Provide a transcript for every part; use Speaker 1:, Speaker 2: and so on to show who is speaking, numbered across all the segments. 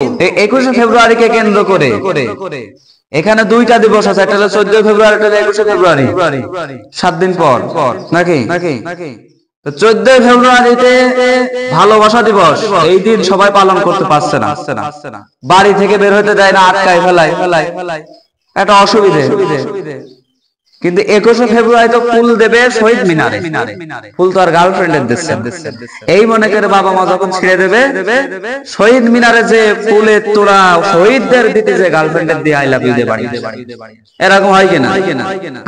Speaker 1: 21শে ফেব্রুয়ারিকে কেন্দ্র করে এখানে দুইটা দিবস আছে, একটা হলো 14 ফেব্রুয়ারি, একটা হলো 21শে ফেব্রুয়ারি, 7 দিন পর নাকি। তো 14 ফেব্রুয়ারিতে ভালোবাসা দিবস, এই দিন সবাই পালন করতে পারছে না, বাড়ি থেকে বের হতে দেয় না, আটকায় ফেলায়, একটা অসুবিধে। কিন্তু 21শে ফেব্রুয়ারি তো ফুল দেবে শহীদ মিনারে, ফুল তো আর গার্লফ্রেন্ডের দিচ্ছে, এই মনে করে বাবা মা যখন ছেড়ে দেবে শহীদ মিনারে যে ফুলের তোড়া শহীদদের দিতে, যে গার্লফ্রেন্ডের দিয়ে আই লাভ ইউ দিয়ে বাড়ি, এরকম হয় কিনা?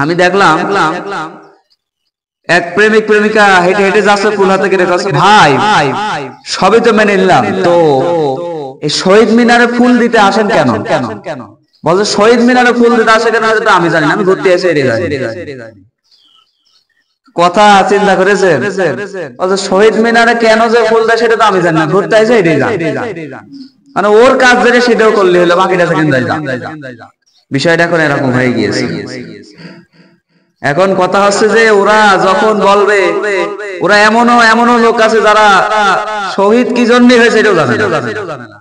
Speaker 1: আমি দেখলাম এক প্রেমিক প্রেমিকা হেঁটে হেঁটে যাচ্ছে, ফুল হাতে কেটে কাছে, ভাই সবই তো মেনে নিলাম, তো এই শহীদ মিনারে ফুল দিতে আসেন কেন? বলছে শহীদ মিনারে ফুল দিতে আসে কেন আমি জানি না, আমি ঘুরতে এসে কথা চিন্তা করেছেন। বলছে শহীদ মিনারে কেন যে ফুল দেয় সেটা তো আমি জানি না, ঘুরতে এসে মানে ওর কাজ যেটা সেটাও করলে হলো, বাকিটা সেকেন্ড বিষয়টা এখন এরকম হয়ে গিয়েছে। এখন কথা হচ্ছে যে ওরা যখন বলবে, ওরা এমনও লোক আছে যারা শহীদ কি জন্য হয়েছে এটাও জানে না।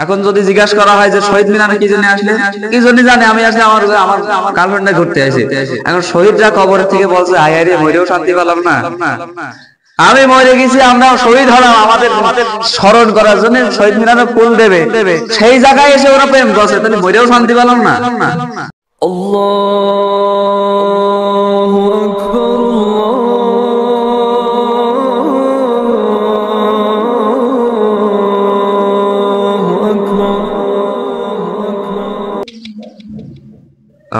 Speaker 1: এখন যদি জিজ্ঞাসা করা হয় যে শহীদ মিনারে কি জন্য আসলে, কি জন্য জানে, আমি আসলে আমার গার্লফ্রেন্ডে ঘুরতে আসি। এখন শহীদরা কবরের থেকে বলছে আয় রে মরেও শান্তি পেলাম না, আমি মরে গেছি, আমরা শহীদ হলাম, আমাদের স্মরণ করার জন্য শহীদ মিনারে ফুল দেবে, সেই জায়গায় এসে ওরা প্রেম করছে, তাহলে মরেও শান্তি পেলাম না।
Speaker 2: আল্লাহু আকবার,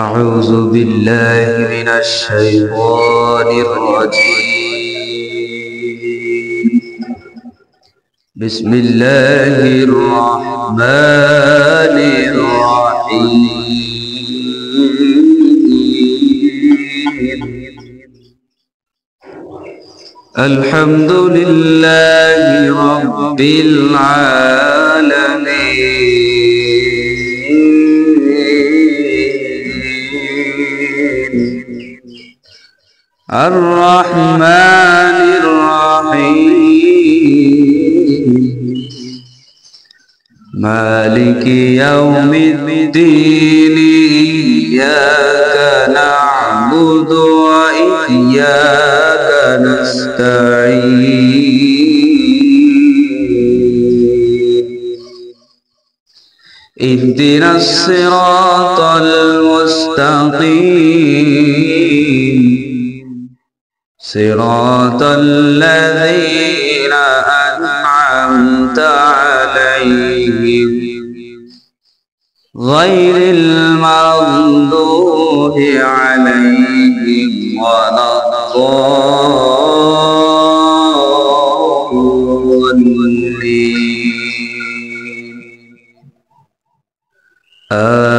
Speaker 1: أعوذ بالله من الشيطان الرجيم. بسم الله الرحمن الرحيم. الحمد لله رب العالمين. الرحمن الرحيم. مالك يوم الدين. إياك نعبد وإياك نستعين. اهدنا الصراط المستقيم. صراط الذين أنعمت عليهم غير المغضوب عليهم ولا الضالين.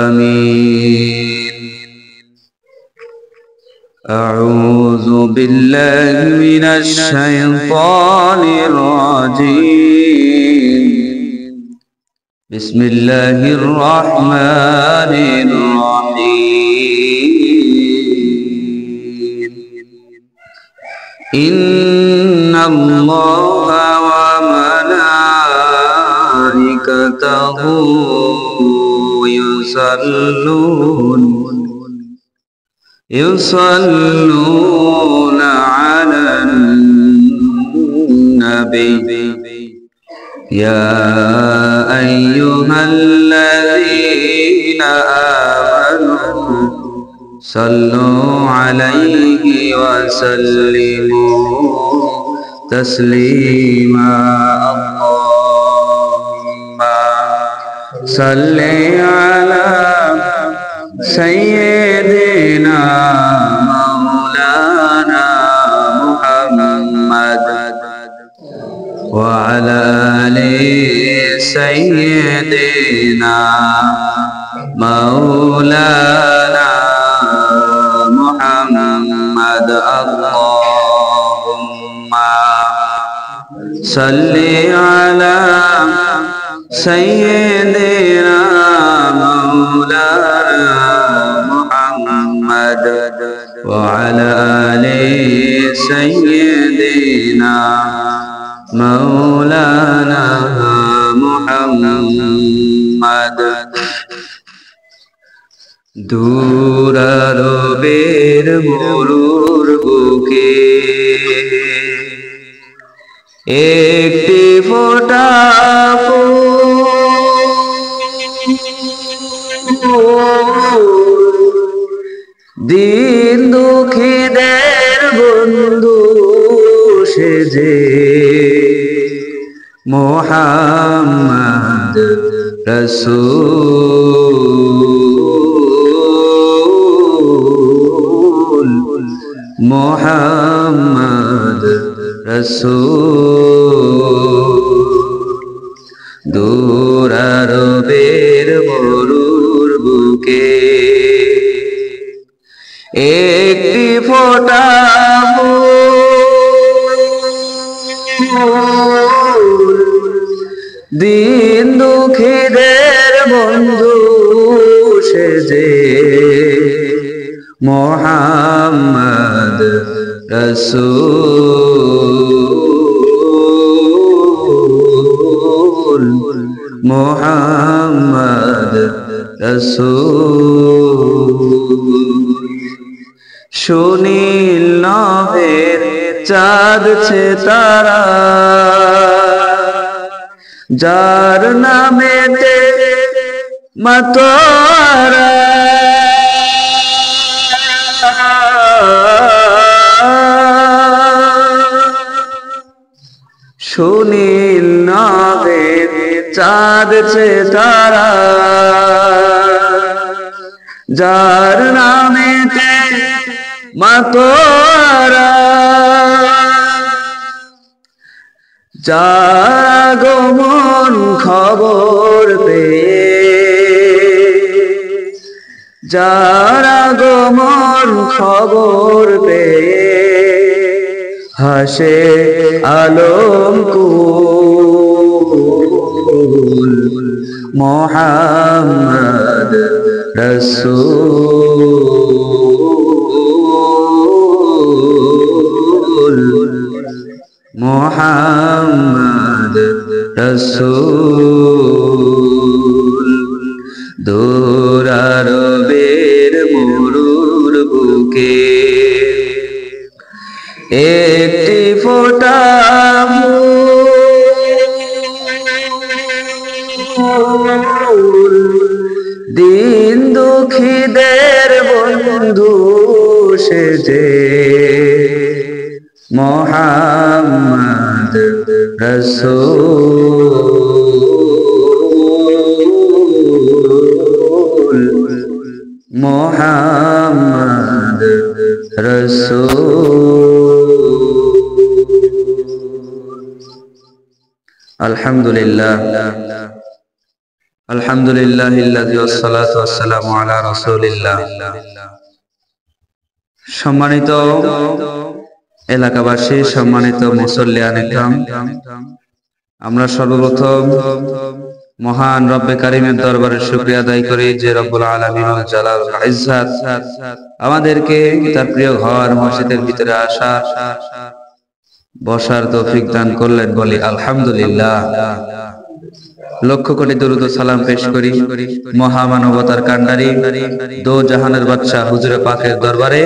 Speaker 1: آمين. أعوذ بالله من الشيطان الرجيم. بسم الله الرحمن الرحيم. إن الله وملائكته يصلون على النبي. يا أيها الذين آمنوا صلوا عليه وسلموا تسليما. اللهم صل على سيدنا مولانا محمد وعلى آل سيدنا مولانا محمد. اللهم صل على سيدنا مولانا محمد وعلى آل سيدنا مولانا محمد. মুহাম্মদ দূরারবের মরুর বুকে একটি ফোঁটা দিন দুঃখীদের বন্ধু সেজে মুহাম্মদ রাসূল মুহাম্মদ রাসূল দূরারবের মরুর বুকে একটি ফোঁটা দিন দুঃখীদের বন্ধু সেজে মুহাম্মদ রাসূল মুহাম্মদ রাসূল সুনীল নভের চাঁদ ছে তারা যার নামেতে মাতোয়ারা সুনীল নভের চাঁদ ছে তারা যার নামেতে মাতোয়ারা যার আগমন খবর পেয়ে যার আগমন খবর পেয়ে হাসে আলমকুল মুহাম্মদ রাসূল মুহাম্মদ রাসূল দূরারবের মরুর বুকে একটি ফোঁটা ফুল দিন দুঃখীদের বন্ধু সেজে মুহাম্মদ রাসূল মুহাম্মদ রাসূল আলহামদুলিল্লাহ আলহামদুলিল্লাহিল্লাযী ওয়াসসালাতু ওয়াসসালামু আলা রাসূলিল্লাহ। সম্মানিত এলাকাবাসী, সম্মানিত মুসল্লিয়ানে কিরাম, আমরা সর্বপ্রথম মহান রব্বে কারীমের দরবারে শুকরিয়া আদায় করি যে রব্বুল আলামিন ওয়া জালাল ইজ্জাত আমাদেরকে তার প্রিয় ঘর মসজিদের ভিতরে আসা বসার তৌফিক দান করলেন, বলি আলহামদুলিল্লাহ। লক্ষ কোটি দরুদ ও সালাম পেশ করি মহামানবতার কান্ডারি দো জাহানের বাদশা হুজুরে পাকের দরবারে,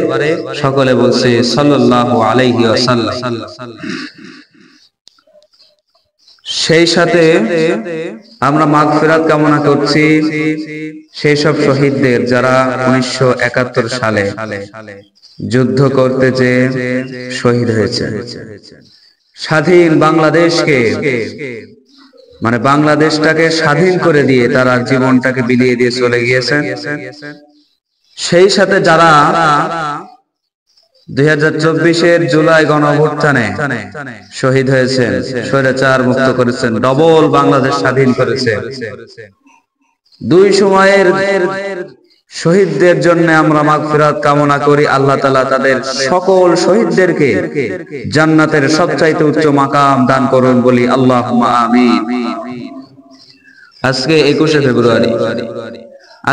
Speaker 1: সকলে বলছে সাল্লাল্লাহু আলাইহি ওয়াসাল্লাম। সেই সাথে আমরা মাগফিরাত কামনা করছি সেই সব শহীদদের যারা 1971 সালে যুদ্ধ করতে যে শহীদ হয়েছে। স্বাধীন বাংলাদেশকে মানে বাংলাদেশটাকে স্বাধীন করে দিয়ে তারা জীবনটাকে বিলিয়ে দিয়ে চলে গিয়েছেন। সেই সাথে যারা 2024-এর জুলাই গণঅভ্যুত্থানে শহীদ হয়েছেন, স্বৈরাচার মুক্ত করেছেন, ডবল বাংলাদেশ স্বাধীন করেছেন, দুই সময়ের শহীদদের জন্য আমরা মাগফিরাত কামনা করি। আল্লাহ তাআলা তাদের সকল শহীদদেরকে জান্নাতের সবচাইতে উচ্চ মাকাম দান করুন, বলি আল্লাহুম্মা আমিন। আজকে 21শে ফেব্রুয়ারি,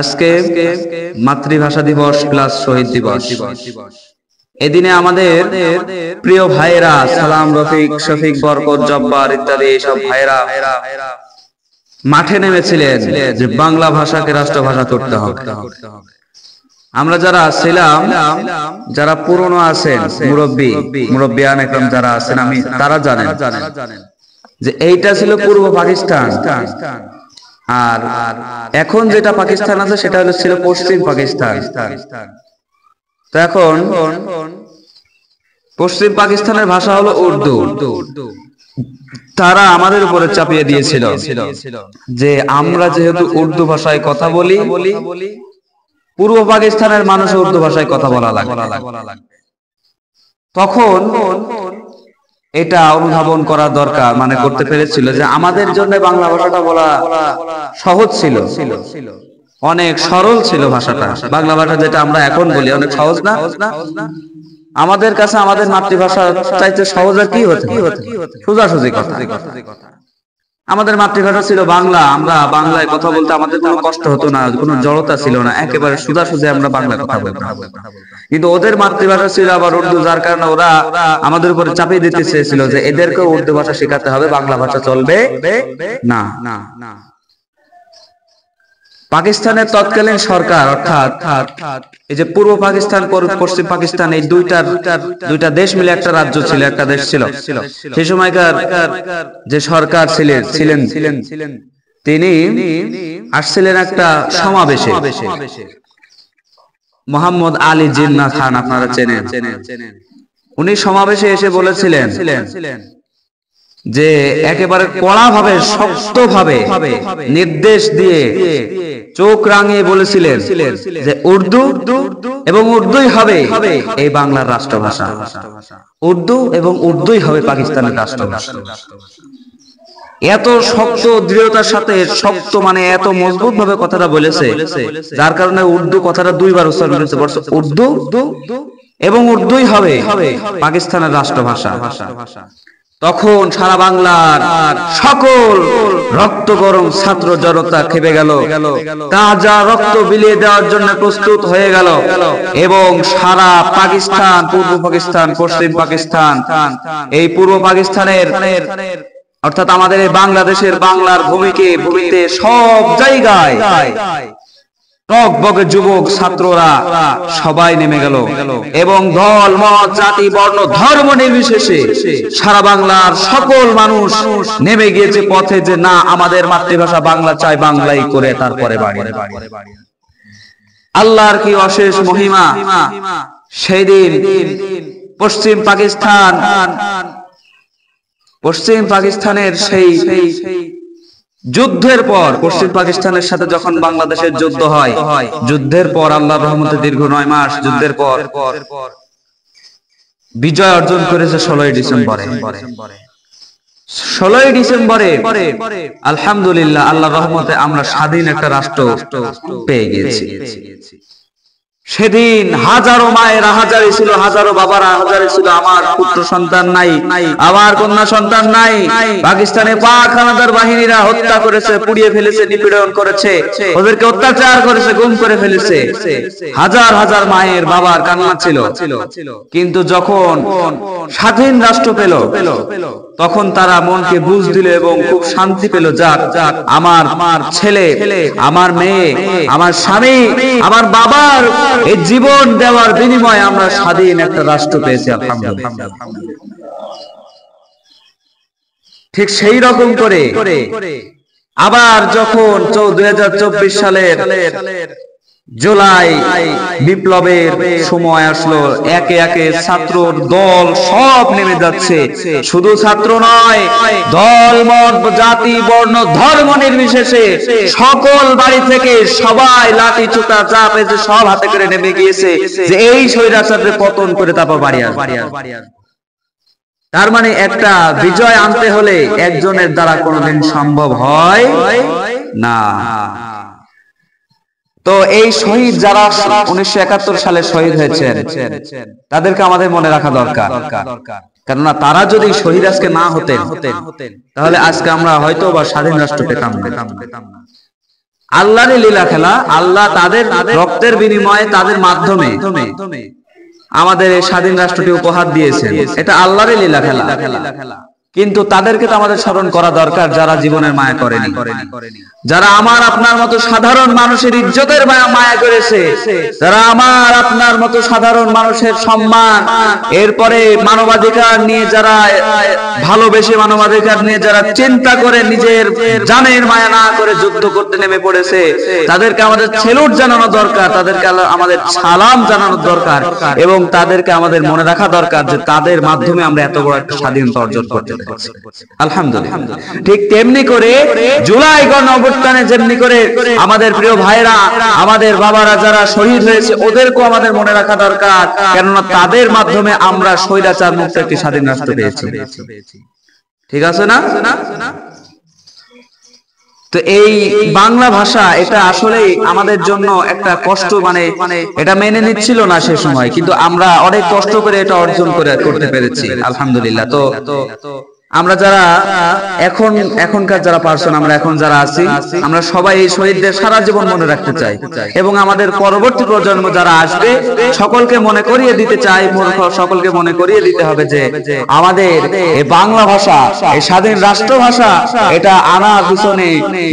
Speaker 1: আজকে মাতৃভাষা দিবস প্লাস শহীদ দিবস। এদিনে আমাদের প্রিয় ভাইরা সালাম, রফিক, শফিক, বরকত, জব্বার ইত্যাদি সব ভাইরা মাঠে নেমেছিলেন যে বাংলা ভাষাকে রাষ্ট্রভাষা করতে হবে। আমরা যারা ছিলাম, যারা পুরনো আছেন, মুরব্বিয়ান একরকম যারা আছেন, তারা জানেন যে এইটা ছিল পূর্ব পাকিস্তান, আর এখন যেটা পাকিস্তান আছে সেটা ছিল পশ্চিম পাকিস্তান। তো এখন পশ্চিম পাকিস্তানের ভাষা হলো উর্দু। তারা আমাদের উপরে চাপিয়ে দিয়েছিল যে আমরা যেহেতু উর্দু ভাষায় কথা বলি, পূর্ব পাকিস্তানের মানুষ উর্দু ভাষায় কথা বলা লাগবে। তখন এটা অনুধাবন করা দরকার, মানে করতে পেরেছিল যে আমাদের জন্য বাংলা ভাষাটা বলা সহজ ছিল, অনেক সরল ছিল ভাষাটা। বাংলা ভাষা যেটা আমরা এখন বলি অনেক সহজ না? আমাদের কাছে আমাদের মাতৃভাষা চাইতে সহজ আর কি হতে, সোজাসুজি কথা। আমাদের মাতৃভাষা ছিল বাংলা, আমরা বাংলায় কথা বলতে আমাদের কোনো কষ্ট হতো না, কোনো জড়তা ছিল না, একেবারে সোজাসুজি আমরা বাংলায় কথা বলতাম। কিন্তু ওদের মাতৃভাষা ছিল আবার উর্দু, যার কারণে ওরা আমাদের উপরে চাপিয়ে দিতে চেয়েছিল যে এদেরকেও উর্দু ভাষা শেখাতে হবে, বাংলা ভাষা চলবে না। পাকিস্তানের তৎকালীন সরকার, অর্থাৎ এই যে পূর্ব পাকিস্তান পশ্চিম পাকিস্তান, এই দুইটা দেশ মিলে একটা রাজ্য ছিল, একটা দেশ ছিল। সেই সময়কার যে সরকার ছিলেন তিনি আসছিলেন একটা সমাবেশে। মোহাম্মদ আলী জিন্নাহ খান, আপনারা চেনেন। উনি সমাবেশে এসে বলেছিলেন যে একেবারে কড়াভাবে, শক্তভাবে নির্দেশ দিয়ে চোখ রাঙিয়ে বলেছিলেন যে উর্দু এবং উর্দুই হবে এই বাংলার রাষ্ট্রভাষা, উর্দু এবং উর্দুই হবে পাকিস্তানের রাষ্ট্রভাষা। এত শক্ত দৃঢ়তার সাথে, শক্ত মানে এত মজবুত ভাবে কথাটা বলেছে, যার কারণে উর্দু কথাটা দুইবার উচ্চারণ করেছে, উর্দু এবং উর্দুই হবে পাকিস্তানের রাষ্ট্রভাষা। তখন সারা বাংলার সকল রক্ত গরম ছাত্র জনতা খেপে গেল, তাজা রক্ত বিলিয়ে দেওয়ার জন্য প্রস্তুত হয়ে গেল, এবং সারা পাকিস্তান, পূর্ব পাকিস্তান, পশ্চিম পাকিস্তান, এই পূর্ব পাকিস্তানের অর্থাৎ আমাদের এই বাংলাদেশের বাংলার ভূমিতে সব জায়গায় টকবগে যুবক ছাত্ররা সবাই নেমে গেল, এবং দল মত জাতি বর্ণ ধর্ম নির্বিশেষে সারা বাংলার সকল মানুষ নেমে গিয়েছে পথে যে না, আমাদের মাতৃভাষা বাংলা চাই, বাংলাই করে তারপরে বাড়ি। আল্লাহর কি অশেষ মহিমা! সেই দিন পশ্চিম পাকিস্তানের সেই যুদ্ধের পর, পশ্চিম পাকিস্তানের সাথে যখন বাংলাদেশের যুদ্ধ হয়, যুদ্ধের পর আল্লাহর রহমতে দীর্ঘ 9 মাস যুদ্ধের পর বিজয় অর্জন করেছে 16ই ডিসেম্বরে। 16ই ডিসেম্বরে আলহামদুলিল্লাহ, আল্লাহর রহমতে আমরা স্বাধীন একটা রাষ্ট্র পেয়ে গেছি। সেদিন হাজারো মায়ের হাজারে ছিল, হাজারো বাবার হাজারে ছিল, আমার পুত্র সন্তান নাই, আমার কন্যা সন্তান নাই। পাকিস্তানে পাক হানাদার বাহিনীরা হত্যা করেছে, পুড়িয়ে ফেলেছে, নিপীড়ন করেছে, ওদেরকে অত্যাচার করেছে, গুম করে ফেলেছে। হাজার হাজার মায়ের বাবার কান্না ছিল। কিন্তু যখন স্বাধীন রাষ্ট্র পেল, তখন তারা মনকে বুঝ দিল এবং খুব শান্তি পেল। যাক, আমার ছেলে, আমার মেয়ে, আমার স্বামী, আমার বাবার এই জীবন দেওয়ার বিনিময়ে আমরা স্বাধীন একটা রাষ্ট্র পেয়েছি, আলহামদুলিল্লাহ। ঠিক সেই রকম করে আবার যখন 2024 সালের জুলাই বিপ্লবের সময় আসলো, একে একে ছাত্রর দল সব নেমে যাচ্ছে। শুধু ছাত্র নয়, দল মত জাতি বর্ণ ধর্ম নির্বিশেষে সকল বাড়ি থেকে সবাই লাঠি চোটা যা পেয়েছে সব হাতে করে নেমে গিয়েছে যে এই স্বৈরাচারকে পতন করে তারপর বাড়ি আসবে। তার মানে একটা বিজয় আনতে হলে একজনের দ্বারা কোনোদিন সম্ভব হয় না। তো এই শহীদ যারা 1971 সালে শহীদ হয়েছেন, তাদেরকে আমাদের মনে রাখা দরকার। কেননা তারা যদি শহীদ আজকে না হতেন, তাহলে আজকে আমরা হয়তো বা স্বাধীন রাষ্ট্র পেতাম না। আল্লাহরই লীলা খেলা, আল্লাহ তাদের রক্তের বিনিময়ে, তাদের মাধ্যমে আমাদের এই স্বাধীন রাষ্ট্রটি উপহার দিয়েছেন। এটা আল্লাহরই লীলা খেলা। কিন্তু তাদেরকে তো আমাদের স্মরণ করা দরকার যারা জীবনের মায়া করেনি, যারা আমার আপনার মতো সাধারণ মানুষের ইজ্জতের মায়া করেছে, যারা আমার আপনার মতো সাধারণ মানুষের সম্মান, এরপরে মানবাধিকার নিয়ে যারা ভালোবেসে মানবাধিকার নিয়ে যারা চিন্তা করে নিজের জানের মায়া না করে যুদ্ধ করতে নেমে পড়েছে, তাদেরকে আমাদের সেলুট জানানো দরকার, তাদেরকে আমাদের সালাম জানানো দরকার, এবং তাদেরকে আমাদের মনে রাখা দরকার যে তাদের মাধ্যমে আমরা এত বড় একটা স্বাধীনতা অর্জন করতে পেরেছি। আলহামদুলিল্লাহ। ঠিক তেমনি করে জুলাই গণ অভ্যুত্থানে যেমনি করে আমাদের প্রিয় ভাইরা, আমাদের বাবারা যারা শহীদ হয়েছে, ওদেরকেও আমাদের মনে রাখা দরকার, কেননা তাদের মাধ্যমে আমরা স্বৈরাচার মুক্ত একটি স্বাধীন রাষ্ট্র পেয়েছি। ঠিক আছে না? তো এই বাংলা ভাষা এটা আসলে আমাদের জন্য একটা কষ্ট, মানে এটা মেনে নিচ্ছিল না সে সময়, কিন্তু আমরা অনেক কষ্ট করে এটা অর্জন করতে পেরেছি আলহামদুলিল্লাহ। তো আমরা যারা এখনকার যারা পার্সন, আমরা এখন যারা আছি, আমরা সবাই এই শহীদদের সারা জীবন মনে রাখতে চাই, এবং আমাদের পরবর্তী প্রজন্ম যারা আসবে সকলকে মনে করিয়ে দিতে চাই, সকলকে মনে করিয়ে দিতে হবে যে আমাদের এই বাংলা ভাষা, এই স্বাধীন রাষ্ট্রভাষা, এটা আনার পিছনে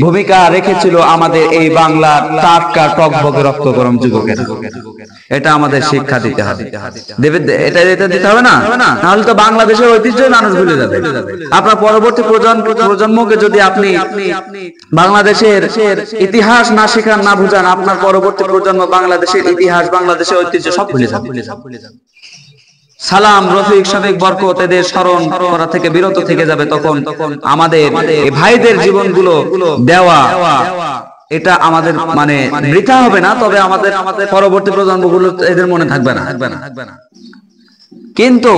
Speaker 1: ভূমিকা রেখেছিল আমাদের এই বাংলার টাটকা টকবকে রক্ত গরম যুবকেরা। এটা আমাদের শিক্ষা দিতে হবে, এটা দিতে হবে না, নাহলে তো বাংলাদেশের ঐতিহ্য মানুষ ভুলে যাবে। আপনার পরবর্তী প্রজন্মকে যদি আপনি বাংলাদেশের ইতিহাস না শেখান, না বুঝান, আপনার পরবর্তী প্রজন্ম বাংলাদেশের ইতিহাস, বাংলাদেশের ঐতিহ্য সব ভুলে যাবে। সালাম, রফিক, শফিক, বরকত এদের স্মরণ করা থেকে বিরত থেকে যাবে। তখন আমাদের এই ভাইদের জীবনগুলো দেওয়া, এটা আমাদের মানে বৃথা হবে না, তবে আমাদের পরবর্তী প্রজন্মগুলো এদের মনে থাকবে না। কিন্তু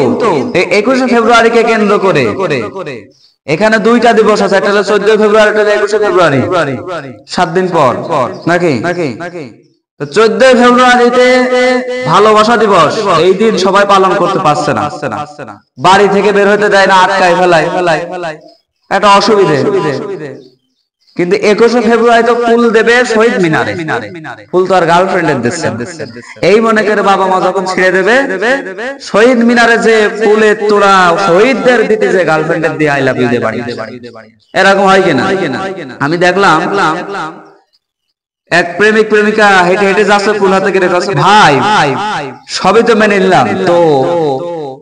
Speaker 1: 21শে ফেব্রুয়ারিকে কেন্দ্র করে এখানে দুইটা দিবস আছে, একটা হলো 14 ফেব্রুয়ারি, একটা 21শে ফেব্রুয়ারি, 7 দিন পর নাকি? 14 ফেব্রুয়ারিতে ভালোবাসা দিবস, এই দিন সবাই পালন করতে পারছে না, বাড়ি থেকে বের হতে দেয় না, আটকায় ফেলায়, একটা অসুবিধে। কিন্তু 21শে ফেব্রুয়ারি তো ফুল দেবে শহীদ মিনারে, ফুল তো আর গার্লফ্রেন্ডের দিচ্ছে, এই মনে করে বাবা মা যখন ছেড়ে দেবে, শহীদ মিনারে যে ফুলের তোড়া শহীদদের দিতে যে গার্লফ্রেন্ডের দিয়ে আই লাভ ইউ দিয়ে বাড়ি, এরকম হয় কিনা? আমি দেখলাম এক প্রেমিক প্রেমিকা হেঁটে হেঁটে যাচ্ছে, ফুল হাতে কেটে কাছে, ভাই সবই তো মেনে নিলাম, তো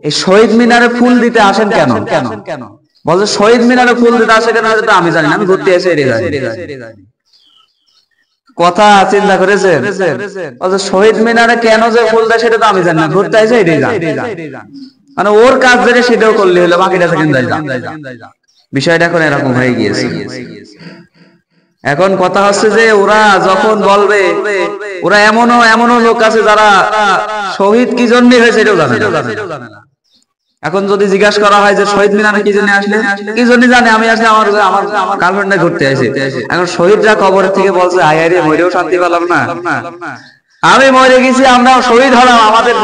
Speaker 1: এই শহীদ মিনারে ফুল দিতে আসেন কেন? বলছে শহীদ মিনারে ফুল দিতে আসে কেন আমি জানি না, আমি ঘুরতে এসে কথা চিন্তা করেছেন? বলছে শহীদ মিনারে কেন যে ফুল দেয় সেটা তো আমি জানি না, ঘুরতে এসে এটাই জানি, মানে ওর কাজ যেটা সেটাও করলে হলো, বাকিটা সেকেন্ড বিষয়টা এখন এরকম হয়ে গিয়েছে। এখন কথা হচ্ছে যে ওরা যখন বলবে, ওরা এমনও লোক আছে যারা শহীদ কি জন্য হয়েছে এটাও জানে না। এখন যদি জিজ্ঞাসা করা হয় যে শহীদ মিনারে কি জন্য আসলে, কি জন্য জানে, আমি আসলে আমার গার্লফ্রেন্ডে ঘুরতে আসি। এখন শহীদরা কবরের থেকে বলছে হায় হায় রে, মরেও শান্তি পেলাম না, আমি মরে গেছি, আমরা শহীদ হলাম, আমাদের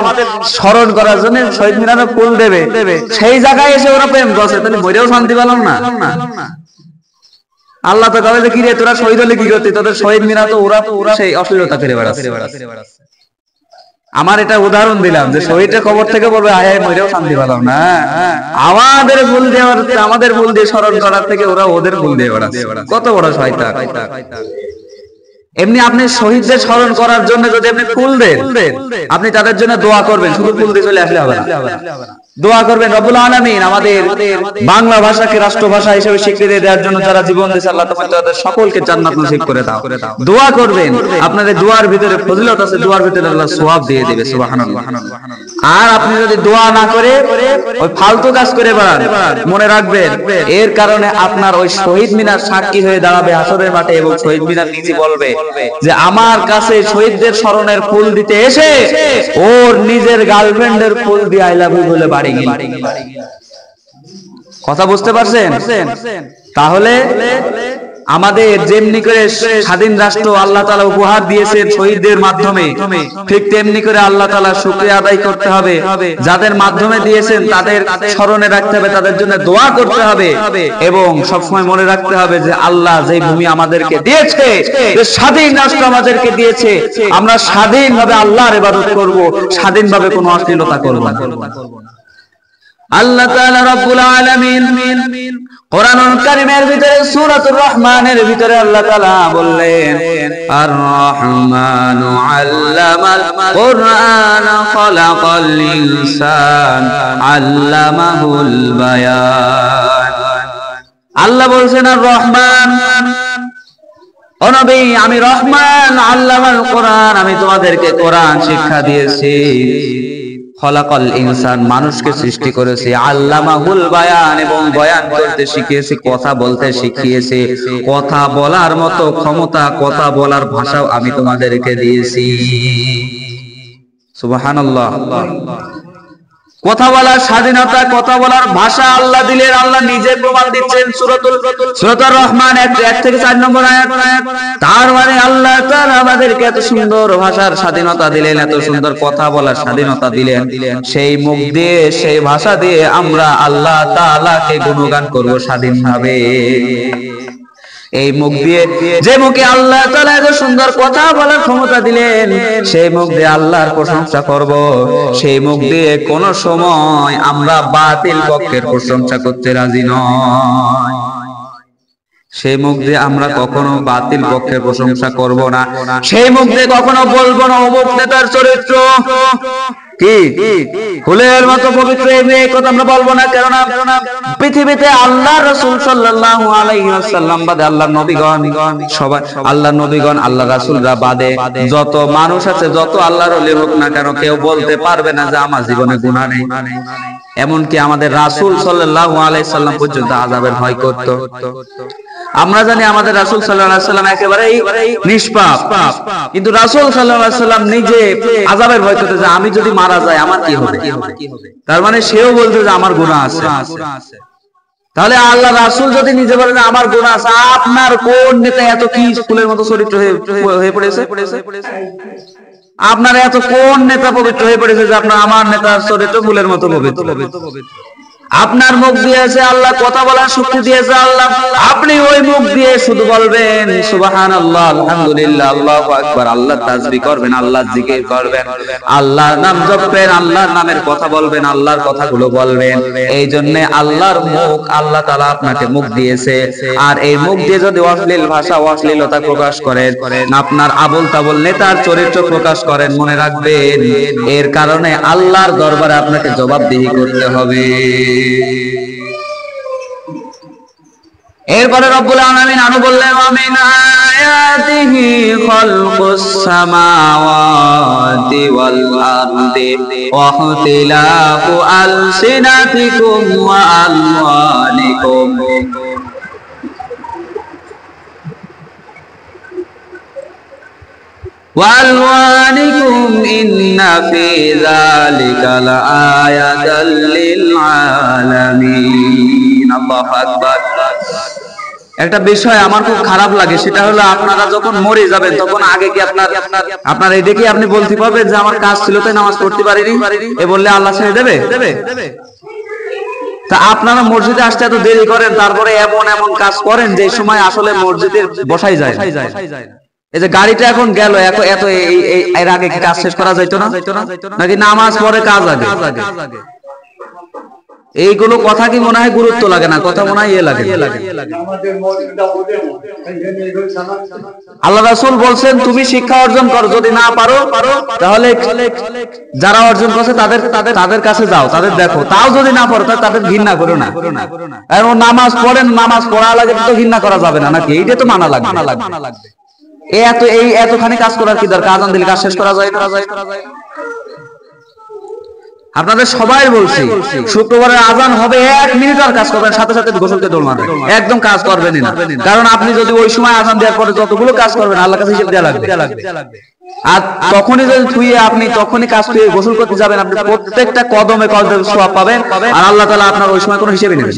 Speaker 1: স্মরণ করার জন্য শহীদ মিনারে ফুল দেবে, সেই জায়গায় এসে ওরা প্রেম করছে, তাহলে মরেও শান্তি পেলাম না। আল্লাহ তো কবে যে কি রে তোরা শহীদ হলে কি করতি, তোদের শহীদ মিনার তো ওরা সেই অশ্লীলতা করে বেড়াচ্ছে। আমার এটা উদাহরণ দিলাম যে শহীদের কবর থেকে বলবে হায় হায় মরেও শান্তি পেলাম না, আমাদের ফুল দেওয়ার, আমাদের ফুল দিয়ে স্মরণ করার থেকে ওরা ওদের ফুল দিয়ে বেড়াচ্ছে, কত বড় শয়তান। এমনি আপনি শহীদদের স্মরণ করার জন্য যদি আপনি ফুল দেন, আপনি তাদের জন্য দোয়া করবেন, শুধু ফুল দিয়ে চলে আসলে হবে না, দোয়া করবেন রব্বুল আলামিন আমাদের বাংলা ভাষাকে রাষ্ট্রভাষা হিসেবে স্বীকৃতি দেওয়ার জন্য যারা জীবন দিয়েছে, আল্লাহ তাদের সকলকে জান্নাত নসিব করে দাও। দোয়া করবেন, আপনাদের দোয়ার ভিতরে ফজিলত আছে, দোয়ার ভিতরে আল্লাহ সওয়াব দিয়ে দিবে, সুবহানাল্লাহ। আর আপনি যদি দোয়া না করে ওই ফালতু কাজ করে বেড়ান, মনে রাখবেন এর কারণে আপনার ওই শহীদ মিনার সাক্ষী হয়ে দাঁড়াবে হাসরের মাঠে, এবং শহীদ মিনার নিজে বলবে যে আমার কাছে শহীদদের স্মরণের ফুল দিতে এসে ওর নিজের গার্লফ্রেন্ডের ফুল দিয়ে আই লাভ ইউ বলে বাড়ি গেল। কথা বুঝতে পারছেন? তাহলে আমাদের যেমনি করে স্বাধীন রাষ্ট্র আল্লাহ তাআলা উপহার দিয়েছেন শহীদদের মাধ্যমে, ঠিক তেমনি করে আল্লাহ তাআলা শুকরিয়া আদায় করতে হবে, যাদের মাধ্যমে দিয়েছেন তাদের স্মরণে রাখতে হবে, তাদের জন্য দোয়া করতে হবে, এবং সবসময় মনে রাখতে হবে যে আল্লাহ যে ভূমি আমাদেরকে দিয়েছে, যে স্বাধীন রাষ্ট্র আমাদেরকে দিয়েছে, আমরা স্বাধীনভাবে আল্লাহর ইবাদত করব, স্বাধীনভাবে কোনো অশ্লীলতা করব না। আল্লাহ তাআলা রব্বুল আলামিন কোরআনুল কারীমের ভিতরে সূরাতুর রহমানের ভিতরে আল্লাহ তাআলা বললেন আর রহমানু আল্লামাল কুরআন খালাকাল ইনসান আল্লামাহুল বায়ান। আল্লাহ বলছেন আর রহমান, ও নবী আমি রহমান, আল্লামাল কোরআন আমি তোমাদেরকে কোরআন শিক্ষা দিয়েছি, খলাকাল ইনসান মানুষকে সৃষ্টি করেছি, আল্লামাহুল বায়ান এবং বয়ান করতে শিখিয়েছি, কথা বলতে শিখিয়েছি, কথা বলার মতো ক্ষমতা, কথা বলার ভাষাও আমি তোমাদেরকে দিয়েছি। সুবহানাল্লাহ। কথা বলার স্বাধীনতা, কথা বলার ভাষা আল্লাহ দিলেন, আল্লাহ নিজে প্রমাণ দিচ্ছেন সূরাতুর রহমান 1 থেকে 4 নম্বর আয়াত। তার মানে আল্লাহ তাআলা আমাদেরকে এত সুন্দর ভাষার স্বাধীনতা দিলেন, এত সুন্দর কথা বলার স্বাধীনতা দিলেন, সেই মুখ দিয়ে সেই ভাষা দিয়ে আমরা আল্লাহ তাআলাকে গুণগান করব স্বাধীনভাবে। এই মুখ দিয়ে, যে মুখে আল্লাহ তাআলা এত সুন্দর কথা বলার ক্ষমতা দিলেন, সেই মুখ দিয়ে আল্লাহর প্রশংসা করব। সেই মুখ দিয়ে কোন সময় আমরা বাতিল পক্ষের প্রশংসা করতে রাজি নয়। সেই মুখ দিয়ে আমরা কখনো বাতিল পক্ষের প্রশংসা করব না। সেই মুখ দিয়ে কখনো বলবো না অমুক নেতার চরিত্র কি ফুলের মতো পবিত্র, এই কথা আমরা বলবো না। কেননা পৃথিবীতে আল্লাহ রাসূল সাল্লাল্লাহু আলাইহি ওয়াসাল্লাম বাদে আল্লাহর নবীগণ সবাই, আল্লাহর নবীগণ আল্লাহ রাসূলরা বাদে যত মানুষ আছে, যত আল্লাহর ওলি হোক না কেন, কেউ বলতে পারবে না যে আমার জীবনে গুনাহ নেই। এমনকি আমাদের রাসূল সাল্লাল্লাহু আলাইহি সাল্লাম পর্যন্ত আযাবের ভয় করত। আমরা জানি আমাদের রাসূল সাল্লাল্লাহু আলাইহি সাল্লাম একেবারেই নিষ্পাপ, কিন্তু রাসূল সাল্লাল্লাহু আলাইহি সাল্লাম নিজে আযাবের ভয় করতে যে আমি যদি মারা যাই আমার কি হবে। তার মানে সেও বলতে যে আমার গুনাহ আছে। তাহলে আল্লাহ রাসূল যদি নিজে বলেন আমার গুনাহ আছে, আপনার কোন নেতা এত কি ফুলের মতো চরিত্র হয়ে পড়েছে? আপনার এত কোন নেতা পবিত্র হয়ে পড়েছে যে আপনার আমার নেতার চরিত্র ফুলের মতো পবিত্র? আপনার মুখ দিয়েছে আল্লাহ, কথা বলার শক্তি দিয়েছে আল্লাহ, আপনি ওই মুখ দিয়ে শুধু বলবেন সুবহানাল্লাহ, আলহামদুলিল্লাহ, আল্লাহু আকবার, আল্লাহ তাসবিহ করবেন, আল্লাহ জিকির করবেন, আল্লাহর নাম জপবেন, আল্লাহর নামের কথা বলবেন, আল্লাহর কথাগুলো বলবেন। এই জন্য আল্লাহর মুখ, আল্লাহ তাআলা আপনাকে মুখ দিয়েছে। আর এই মুখ দিয়ে যদি অশ্লীল ভাষা, অশ্লীলতা প্রকাশ করেন, আপনার আবল তাবল নেতার চরিত্র প্রকাশ করেন, মনে রাখবেন এর কারণে আল্লাহর দরবারে আপনাকে জবাবদিহি করতে হবে। এরপরে রব্বুল আলামিন আরো বললেন ওয়ামিন আয়াতিহি খালকুস সামাওয়াতি ওয়াল আরদি ওয়া ইখতিলাফু আলসিনাতিকুম ওয়া আমওয়ালিকুম وألوانكم إن في ذلك لآية للعالمين الله أكبر। একটা বিষয় আমার খুব খারাপ লাগে, সেটা হলো আপনারা যখন মরে যাবেন তখন আগে কি আপনার এই দেখে আপনি বলতে পারবেন যে আমার কাজ ছিল তাই নামাজ পড়তে পারিনি, এ বললে আল্লাহ ছেড়ে দেবে? তা আপনারা মসজিদে আসতে এত দেরি করেন, তারপরে এমন এমন কাজ করেন যে সময় আসলে মসজিদে বসাই যায়। এই যে গাড়িটা এখন গেল, এত এর আগে কি কাজ শেষ করা যাইতো না? নাকি নামাজ পড়ে কাজ আগে? এইগুলো কথা কি মনে হয় গুরুত্ব লাগে না? কথা মনে হয় লাগে। আল্লাহ রাসূল বলছেন তুমি শিক্ষা অর্জন করো, যদি না পারো তাহলে যারা অর্জন করছে তাদের কাছে যাও, তাদের দেখো, তাও যদি না পারো তাদের ঘৃণা করো না। এমন নামাজ পড়েন, নামাজ পড়া লাগে তো ঘৃণা করা যাবে না নাকি? এইটা তো মানা লাগবে। এতখানি কাজ করার কি দরকার? আজান দিলে কাজ শেষ করা যায়? আপনাদের সবাই বলছি শুক্রবারের আজান হবে, 1 মিনিট আর কাজ করবেন, সাথে সাথে গোসলতে দৌড় মারবেন, একদম কাজ করবেনই না। কারণ আপনি যদি ওই সময় আজান দেওয়ার পরে যতগুলো কাজ করবেন আল্লাহর কাছে হিসাব দেওয়া লাগবে। আর তখনই যদি থুয়ে আপনি তখনই কাজ করে গোসল করতে যাবেন, আপনি প্রত্যেকটা কদমে কদমে সওয়াব পাবেন, আর আল্লাহ তাআলা আপনার ওই সময় কোনো হিসাবই নেবেন।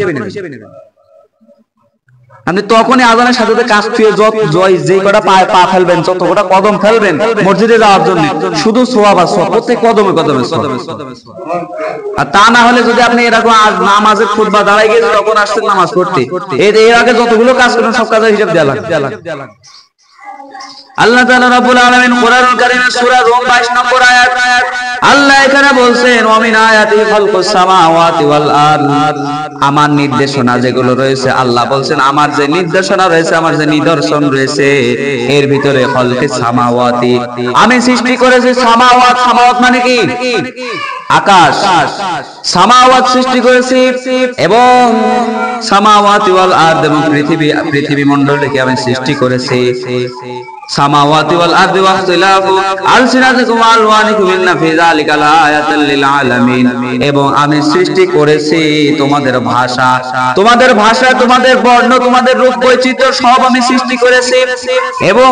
Speaker 1: আপনি তখনই আজানের সাথে কাজ ছুঁয়ে যে কটা পা ফেলবেন, যত কটা কদম ফেলবেন মসজিদে যাওয়ার জন্য, শুধু সওয়াব আর সওয়াব, প্রত্যেক কদমে কদমে সওয়াব। আর তা না হলে যদি আপনি এরকম নামাজের খুতবা দাঁড়ায় গিয়ে তখন আসছেন নামাজ পড়তে, এর আগে যতগুলো কাজ করেন সব কাজের হিসাব দেওয়া লাগবে। আল্লাহ তাআলা রাব্বুল আলামিন কোরআনুল কারীমের সূরা রুম 22 নম্বর আয়াত আল্লাহ এখানে বলছেন ওয়া মিন আয়াতি খালকুস সামাওয়াতি ওয়াল আরদ, আমার নির্দেশনা যেগুলো রয়েছে আল্লাহ বলছেন আমার যে নির্দেশনা রয়েছে, আমার যে নিদর্শন রয়েছে এর ভিতরে খালকুস সামাওয়াতি, আমি সৃষ্টি করেছি সামাওয়াত। সামাওয়াত মানে কি? আকাশ। সামাওয়াত সৃষ্টি করেছি এবং সামাওয়াতি ওয়াল আরদ এবং পৃথিবী মণ্ডলকে আমি সৃষ্টি করেছি। সামাওয়াতি ওয়াল আরদি ওয়া ইখতিলাফু আলসিনাতিকুম ওয়া আলওয়ানিকুম ইন্না ফি যালিকা লাআয়াতাল লিল আলামিন, এবং আমি সৃষ্টি করেছি তোমাদের ভাষা, তোমাদের বর্ণ, তোমাদের রূপ বৈচিত্র্য সব আমি সৃষ্টি করেছি, এবং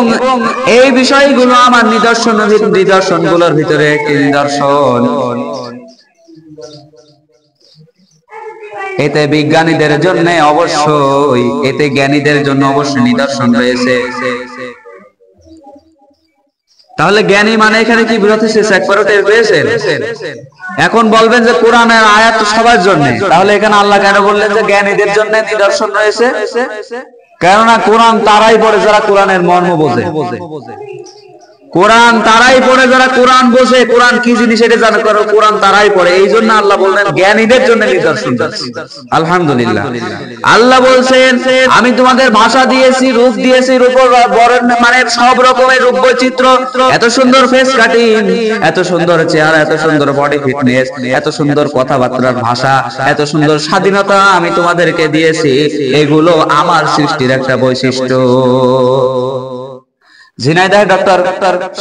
Speaker 1: এই বিষয়গুলো আমার নিদর্শনগুলোর ভিতরে একটি নিদর্শন। এতে বিজ্ঞানীদের জন্য অবশ্যই, এতে জ্ঞানীদের জন্য অবশ্যই নিদর্শন রয়েছে। তাহলে জ্ঞানী মানে এখানে কি বুঝাতেছে? একবারও টের পেয়েছেন? এখন বলবেন যে কোরআনের আয়াত তো সবার জন্য, তাহলে এখানে আল্লাহ কেন বললেন যে জ্ঞানীদের জন্য নিদর্শন রয়েছে? কেননা কোরআন তারাই পড়ে যারা কোরআনের মর্ম বোঝে। কোরআন তারাই পড়ে যারা কোরআন বোঝে, কোরআন কি জিনিস এটা জানে, কোরআন তারাই পড়ে। এই জন্য আল্লাহ বললেন জ্ঞানীদের জন্য নিদর্শন। আলহামদুলিল্লাহ। আল্লাহ বলছেন আমি তোমাদের ভাষা দিয়েছি, রূপ দিয়েছি, মানে সব রকমের রূপ বৈচিত্র্য, এত সুন্দর ফেস কাটিং, এত সুন্দর চেহারা, এত সুন্দর বডি ফিটনেস, এত সুন্দর কথাবার্তার ভাষা, এত সুন্দর স্বাধীনতা আমি তোমাদেরকে দিয়েছি। এগুলো আমার সৃষ্টির একটা বৈশিষ্ট্য। ঝিনাইদহের ডক্টর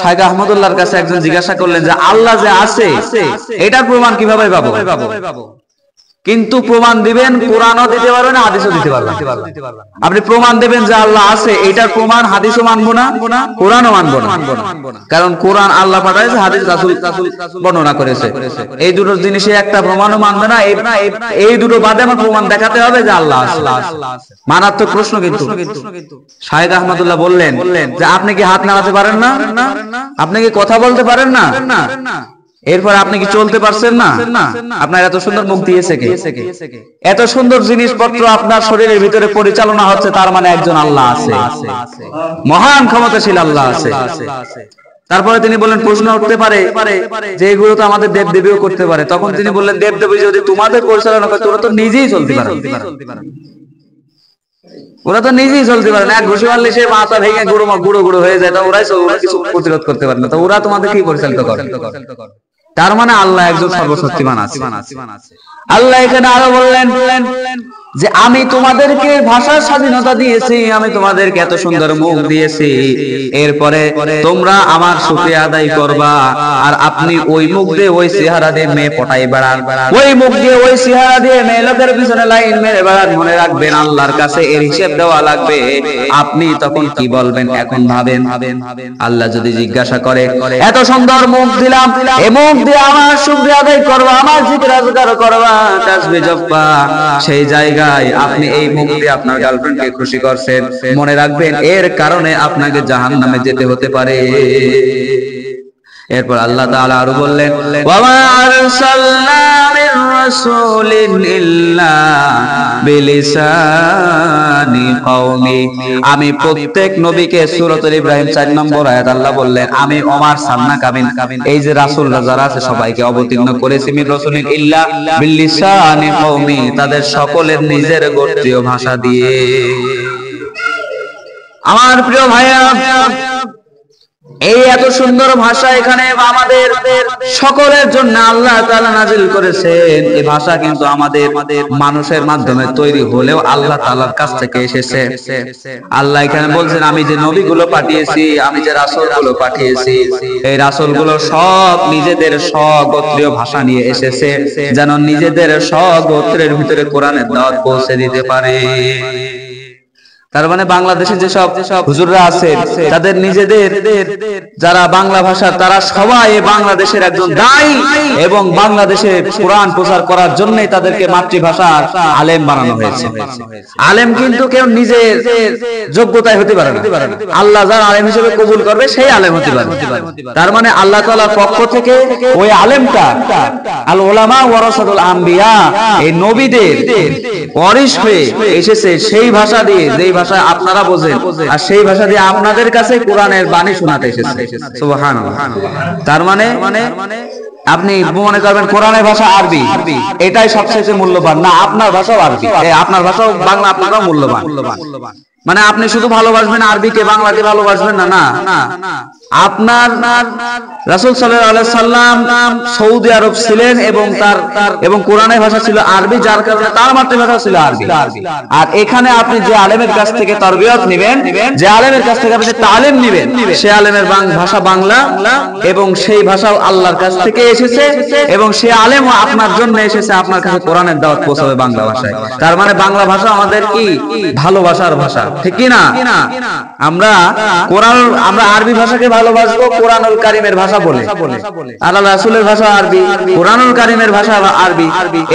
Speaker 1: শাইখ আহমদুল্লাহর কাছে একজন জিজ্ঞাসা করলেন যে আল্লাহ যে আছে এটার প্রমাণ কিভাবে পাবো? কিন্তু প্রমাণ দিবেন, কোরআনও দিতে পারবেন, হাদিসও দিতে পারবেন। আপনি প্রমাণ দেবেন যে আল্লাহ আছে, এটার প্রমাণ হাদিসও মানবো না, কোরআনও মানবো না। কারণ কোরআন আল্লাহ পাঠাইছে, হাদিস রাসূল বর্ণনা করেছে। এই দুটো জিনিসে একটা প্রমাণও মানবে না। এই দুটো বাদে আমার প্রমাণ দেখাতে হবে যে আল্লাহ আছে। মারাত্মক প্রশ্ন। কিন্তু শাইখ আহমদুল্লাহ বললেন যে আপনি কি হাত নাড়াতে পারেন না? আপনি কি কথা বলতে পারেন না? এরপর আপনি কি চলতে পারছেন না? আপনার এত সুন্দর মুখ দিয়েছে কে? এত সুন্দর জিনিসপত্র আপনার শরীরের ভিতরে পরিচালনা হচ্ছে, তার মানে একজন আল্লাহ আছে, মহান ক্ষমতাশীল আল্লাহ আছে। তারপরে তিনি বললেন প্রশ্ন উঠতে পারে যে এগুলো তো আমাদের দেব দেবীও করতে পারে। তখন তিনি বললেন দেব দেবী যদি তোমাদের পরিচালনা করে, তোমরা তো নিজেই চলতে পারো। ওরা তো নিজেই চলতে পারে না। এক ঘুষি মারলে সে মাথা ভেঙে গুঁড়ো হয়ে যায়, ওরা কিছু প্রতিরোধ করতে পারে না। তো ওরা তোমাদের কি পরিচালিত করে? তার মানে আল্লাহ একজন সর্বশক্তিমান আছে। আল্লাহ এখানে আরো বললেন যে আমি তোমাদেরকে ভাষার স্বাধীনতা দিয়েছি, আমি তোমাদেরকে এত সুন্দর মুখ দিয়েছি, এরপরে তোমরা আমার শুকরিয়া আদায় করবা। আর আপনি ওই মুখ দিয়ে, ওই চেহারা দিয়ে মেয়ে পটাই বেড়ান, ওই মুখ দিয়ে, ওই চেহারা দিয়ে মেয়ে লোকের পিছনে লাইন মেরে বেড়ান। মনে রাখবেন আল্লাহর কাছে এর হিসেব দেওয়া লাগবে। আপনি তখন কি বলবেন? এখন ভাবেন, আল্লাহ যদি জিজ্ঞাসা করে এত সুন্দর মুখ দিলাম, এই মুখ দিয়ে আমার শুকরিয়া আদায় করবা, আমার জিকির আজকার করবা, তাসবিহ জপবা, সেই জায়গা আপনি এই মুখ দিয়ে আপনার গার্লফ্রেন্ডকে খুশি করছেন, মনে রাখবেন এর কারণে আপনাকে জাহান্নামে যেতে হতে পারে। এরপর আল্লাহ তাআলা আরো বললেন ওয়া মা আরসালনা মির রাসূলিন ইল্লা বিলিসানি কওমি, আমি প্রত্যেক নবীকে, সূরাতুল ইব্রাহিম 4 নম্বর আয়াত আল্লাহ বললেন আমি ওমার সান্না কাবিন, এই যে রাসূলরা যারা আছে সবাইকে অবতীর্ণ করেছি মির রাসূলিন ইল্লা বিলিসানি কওমি, তাদের সকলের নিজের গোত্রীয় ভাষা দিয়ে। আমার প্রিয় ভাইরা, এই এত সুন্দর ভাষা এখানে আমাদের সকলের জন্য আল্লাহ তাআলা নাজিল করেছেন। এই ভাষা কিন্তু আমাদের মানুষের মাধ্যমে তৈরি হলেও আল্লাহ তাআলার কাছ থেকে এসেছে। আল্লাহ এখানে বলছেন আমি যে নবীগুলো পাঠিয়েছি, আমি যে রাসূলগুলো পাঠিয়েছি, এই রাসূলগুলো সব নিজেদের স্বগোত্রীয় ভাষা নিয়ে এসেছে, যেন নিজেদের স্বগোত্রের ভিতরে কোরআনের দাওয়াত পৌঁছে দিতে পারে। তার মানে বাংলাদেশে যেসব হুজুররা আছেন তাদের নিজেদের যারা বাংলা ভাষা, তারা সবাই বাংলাদেশের একজন দায়ী, এবং বাংলাদেশে কোরআন প্রচার করার জন্যই তাদেরকে মাতৃভাষার আলেম বানানো হয়েছে। আলেম কিন্তু কেউ নিজের যোগ্যতায় হতে পারে না, আল্লাহ যার আলেম হিসেবে কবুল করবে সেই আলেম হতে পারে। তার মানে আল্লাহ তাআলার পক্ষ থেকে ওই আলেমটা আল উলামা ওয়ারাসাতুল আম্বিয়া, এই নবীদের ওয়ারিস হয়ে এসেছে সেই ভাষা দিয়ে, যেই ভাষায় আপনারা বোঝেন, আর সেই ভাষা দিয়ে আপনাদের কাছে কোরআনের বাণী শোনাতে এসেছে। সুবহানাল্লাহ। তার মানে আপনি মনে করবেন কোরআনের ভাষা আরবি, এটাই সবচেয়ে মূল্যবান না, আপনার ভাষাও আরবি, আপনার ভাষাও বাংলা, আপনারও মূল্যবান। মানে আপনি শুধু ভালোবাসবেন আরবিকে, বাংলাকে ভালোবাসবেন না, না। আপনার রাসূল সাল্লাল্লাহু আলাইহি সাল্লাম সৌদি আরব ছিলেন এবং কোরআনের ভাষা ছিল আরবি, যার কারণে তার মাতৃভাষা ছিল আরবি। আর এখানে আপনি যে আলেমের কাছ থেকে তরবিয়ত নেবেন, যে আলেমের কাছ থেকে আপনি তালিম নেবেন, সে আলেমের ভাষা বাংলা এবং সেই ভাষাও আল্লাহর কাছ থেকে এসেছে, এবং সে আলেমও আপনার জন্য এসেছে, আপনার কাছে কোরআনের দাওয়াত পৌঁছাবে বাংলা ভাষায়। তার মানে বাংলা ভাষা আমাদের কি ভালোবাসার ভাষা, ঠিক কি না? আমরা আরবি ভাষাকে ভালোবাসবো কোরআনুল কারীমের ভাষা বলে, আল্লাহ রাসূলের ভাষা আরবি, কোরআনুল কারীমের ভাষা আরবি।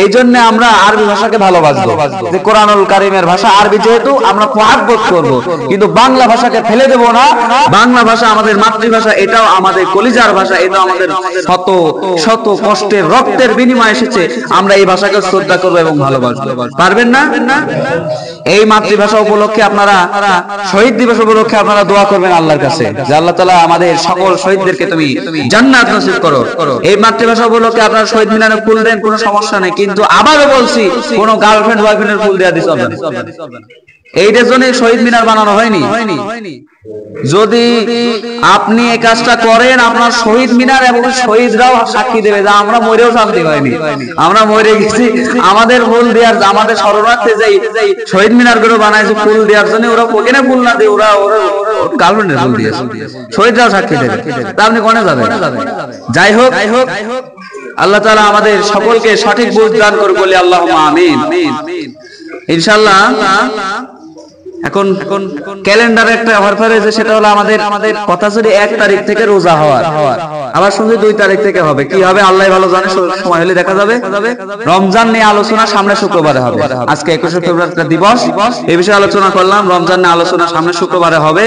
Speaker 1: এই জন্য আমরা আরবি ভাষাকে ভালোবাসবো, যে কোরআনুল কারীমের ভাষা আরবি যেহেতু আমরা মহব্বত করব, কিন্তু বাংলা ভাষাকে ফেলে দেব না। বাংলা ভাষা আমাদের মাতৃভাষা, এটাও আমাদের কলিজার ভাষা, এটাও আমাদের শত শত কষ্টের রক্তের বিনিময়ে এসেছে। আমরা এই ভাষাকে শ্রদ্ধা করব এবং ভালোবাসবো। পারবেন না? এই মাতৃভাষা উপলক্ষে আপনারা শহীদ দিবস উপলক্ষে আপনারা দোয়া করবেন আল্লাহর কাছে, যে আল্লাহ তাআলা আমাদের সকল শহীদদেরকে তুমি জান্নাত নসিব করো। এই মাতৃভাষা উপলক্ষে আপনারা শহীদ মিনারে ফুল দেন, কোনো সমস্যা নেই, কিন্তু আবারও বলছি, কোনো গার্লফ্রেন্ড বয়ফ্রেন্ডের ফুল দেওয়া দিতে হবে না। এইটার জন্য শহীদ মিনার বানানো হয়নি। যদি আপনি এই কাজটা করেন, আপনার শহীদ মিনার এবং শহীদরাও সাক্ষী দেবে যে আমরা মরেও শান্তি হয়নি, আমরা মরে গেছি। আমাদের ফুল দেওয়ার, আমাদের শরণার্থে যাই শহীদ মিনার গুলো বানাইছে ফুল দেওয়ার জন্য, ওরা ওখানে ফুল না দিয়ে ওরা গার্লফ্রেন্ডের ফুল দিয়েছে, শহীদরাও সাক্ষী দেবে। তা আপনি কোনে যাবেন? যাই হোক, আল্লাহ তাআলা আমাদের সকলকে সঠিক বুঝ দান করুন, বলি আল্লাহুম্মা আমিন। ইনশাআল্লাহ এখন ক্যালেন্ডারে একটা অফার হয়েছে, সেটা হলো আমাদের কথা যদি 1 তারিখ থেকে রোজা হওয়ার, আবার শুনছি 2 তারিখ থেকে হবে। কি হবে আল্লাহ ভালো জানে, সময় হলে দেখা যাবে। রমজান নিয়ে আলোচনা সামনে শুক্রবারে হবে। আজকে 21 ফেব্রুয়ারি দিবস, এই বিষয়ে আলোচনা করলাম। রমজান নিয়ে আলোচনা সামনে শুক্রবারে হবে।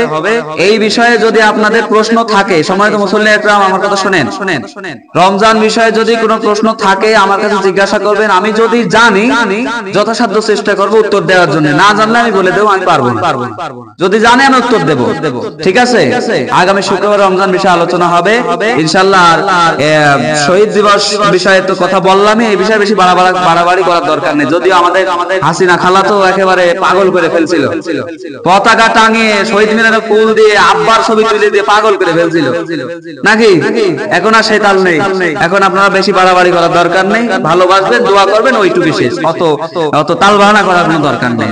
Speaker 1: এই বিষয়ে যদি আপনাদের প্রশ্ন থাকে, সম্মানিত মুসল্লি একরাম আমার কথা শুনেন, রমজান বিষয়ে যদি কোনো প্রশ্ন থাকে আমার কাছে জিজ্ঞাসা করবেন। আমি যদি জানি যথাসাধ্য চেষ্টা করব উত্তর দেওয়ার জন্য, না জানলে আমি বলে দেবো আমি পারবো না। যদি জানে আমি উত্তর দেব, ঠিক আছে? আগামী শুক্রবার রমজান বিষয়ে আলোচনা হবে ইনশাআল্লাহ। শহীদ দিবস বিষয়ে তো কথা বললামই, এই বিষয়ে বেশি বাড়াবাড়ি করার দরকার নেই। যদিও আমাদের হাসিনা খালা তো একেবারে পাগল করে ফেলছিল, পতাকা টাঙিয়ে শহীদ মিনারে ফুল দিয়ে আব্বার ছবি তুলে দিয়ে পাগল করে ফেলছিল নাকি? এখন আর সেই তাল নেই। এখন আপনারা বেশি বাড়াবাড়ি করার দরকার নেই, ভালোবাসবেন, দোয়া করবেন, ওইটুকু বিশেষ। অত তাল বাহানা করার কোনো দরকার নেই।